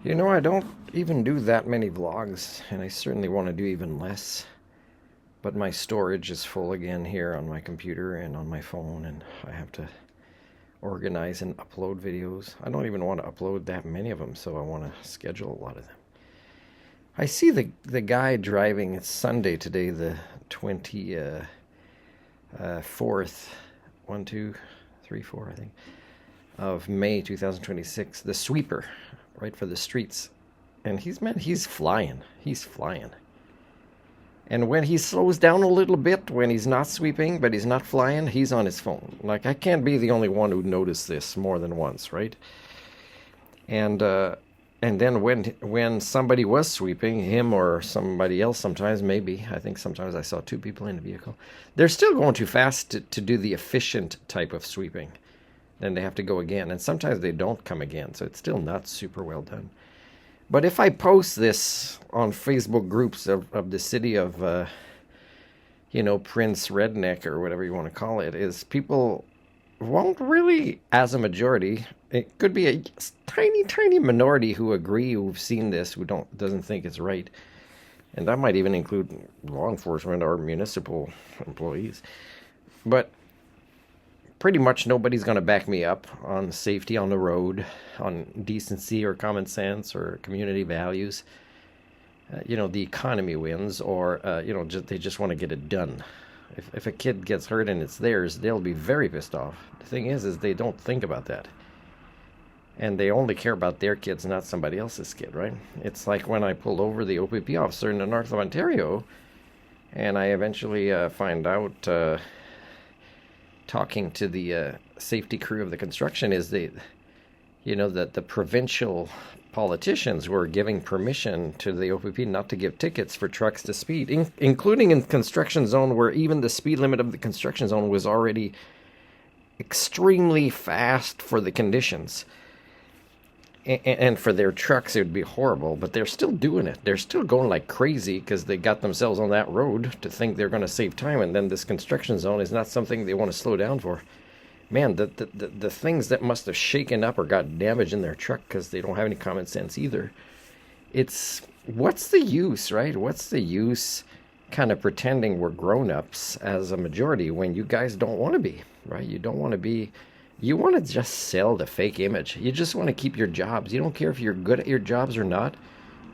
I don't even do that many vlogs, and I certainly want to do even less. But my storage is full again here on my computer and on my phone, and I have to organize and upload videos. I don't even want to upload that many of them, so I want to schedule a lot of them. I see the guy driving. It's Sunday today, the 24th. 1, 2, 3, 4, I think, of May 2026. The sweeper, right, for the streets. And he's flying. He's flying. And when he slows down a little bit, when he's not sweeping, but he's not flying, he's on his phone. Like, I can't be the only one who noticed this more than once, right? And then when somebody was sweeping, him or somebody else, sometimes maybe, I think sometimes I saw two people in the vehicle, they're still going too fast to do the efficient type of sweeping. Then they have to go again, and sometimes they don't come again, so it's still not super well done. But if I post this on Facebook groups of the city of, Prince Redneck or whatever you want to call it, is people won't really, as a majority, it could be a tiny, tiny minority who agree, who've seen this, who doesn't think it's right. And that might even include law enforcement or municipal employees. But pretty much nobody's going to back me up on safety on the road, on decency or common sense or community values. The economy wins, or, they just want to get it done. If a kid gets hurt and it's theirs, they'll be very pissed off. The thing is they don't think about that. And they only care about their kids, not somebody else's kid, right? It's like when I pulled over the OPP officer in the north of Ontario, and I eventually find out, talking to the safety crew of the construction, is that the provincial politicians were giving permission to the OPP not to give tickets for trucks to speed, including in construction zone where even the speed limit of the construction zone was already extremely fast for the conditions. And for their trucks, it would be horrible, but they're still doing it. They're still going like crazy because they got themselves on that road to think they're going to save time, and then this construction zone is not something they want to slow down for. Man, the things that must have shaken up or got damaged in their truck because they don't have any common sense either. What's the use, right? What's the use kind of pretending we're grown-ups as a majority when you guys don't want to be, right? You don't want to be... You want to just sell the fake image. You just want to keep your jobs. You don't care if you're good at your jobs or not,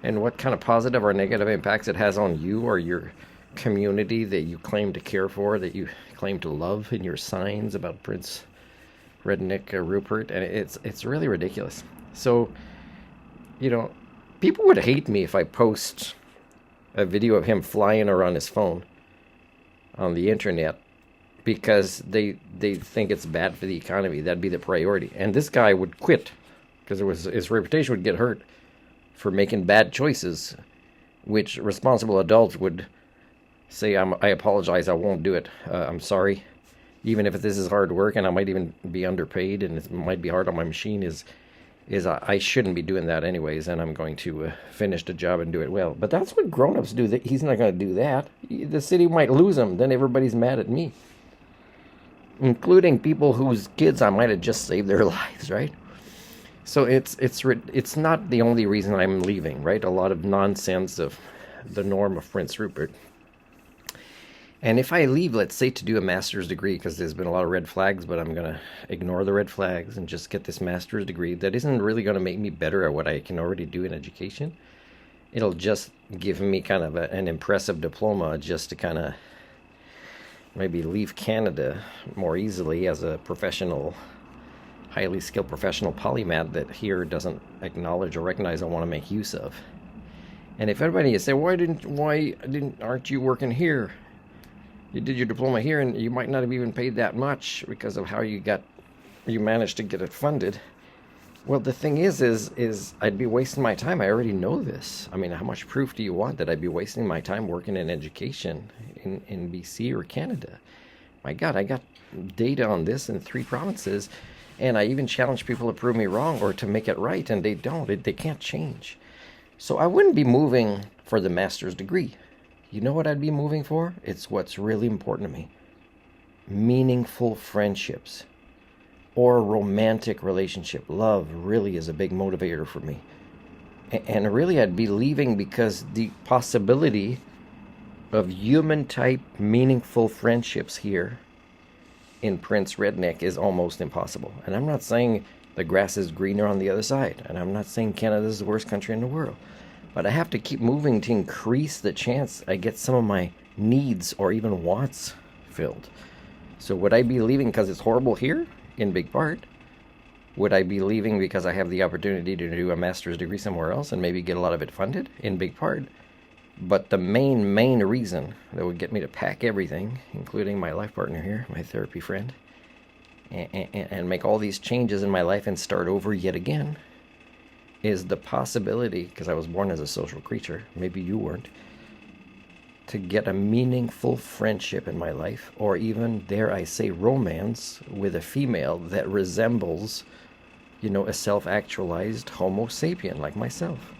and what kind of positive or negative impacts it has on you or your community that you claim to care for, that you claim to love in your signs about Prince Redneck Rupert. And it's really ridiculous. So, people would hate me if I post a video of him flying or on his phone on the internet, because they think it's bad for the economy. That'd be the priority. And this guy would quit because his reputation would get hurt for making bad choices, which responsible adults would say, I apologize, I won't do it. I'm sorry. Even if this is hard work and I might even be underpaid and it might be hard on my machine, I shouldn't be doing that anyways, and I'm going to finish the job and do it well. But that's what grown-ups do. He's not going to do that. The city might lose him. Then everybody's mad at me, including people whose kids I might have just saved their lives, right? So it's not the only reason I'm leaving, right? A lot of nonsense of the norm of Prince Rupert. And if I leave, let's say, to do a master's degree, because there's been a lot of red flags, but I'm going to ignore the red flags and just get this master's degree, that isn't really going to make me better at what I can already do in education. It'll just give me kind of an impressive diploma just to kind of maybe leave Canada more easily as a professional, highly skilled professional polymath that here doesn't acknowledge or recognize I want to make use of. And if everybody say, aren't you working here? You did your diploma here and you might not have even paid that much because of how you managed to get it funded. Well, the thing is I'd be wasting my time. I already know this. I mean, how much proof do you want that I'd be wasting my time working in education in BC or Canada? My God, I got data on this in 3 provinces, and I even challenge people to prove me wrong or to make it right, and they don't. They can't change. So I wouldn't be moving for the master's degree. You know what I'd be moving for? It's what's really important to me. Meaningful friendships. Or romantic relationship. Love really is a big motivator for me. And really, I'd be leaving because the possibility of human type meaningful friendships here in Prince Redneck is almost impossible. And I'm not saying the grass is greener on the other side, and I'm not saying Canada is the worst country in the world, but I have to keep moving to increase the chance I get some of my needs or even wants filled. So would I be leaving because it's horrible here? In big part. Would I be leaving because I have the opportunity to do a master's degree somewhere else and maybe get a lot of it funded? In big part. But the main reason that would get me to pack everything, including my life partner here, my therapy friend, and make all these changes in my life and start over yet again, is the possibility, because I was born as a social creature, maybe you weren't, to get a meaningful friendship in my life, or even, dare I say, romance with a female that resembles, a self-actualized Homo sapien like myself.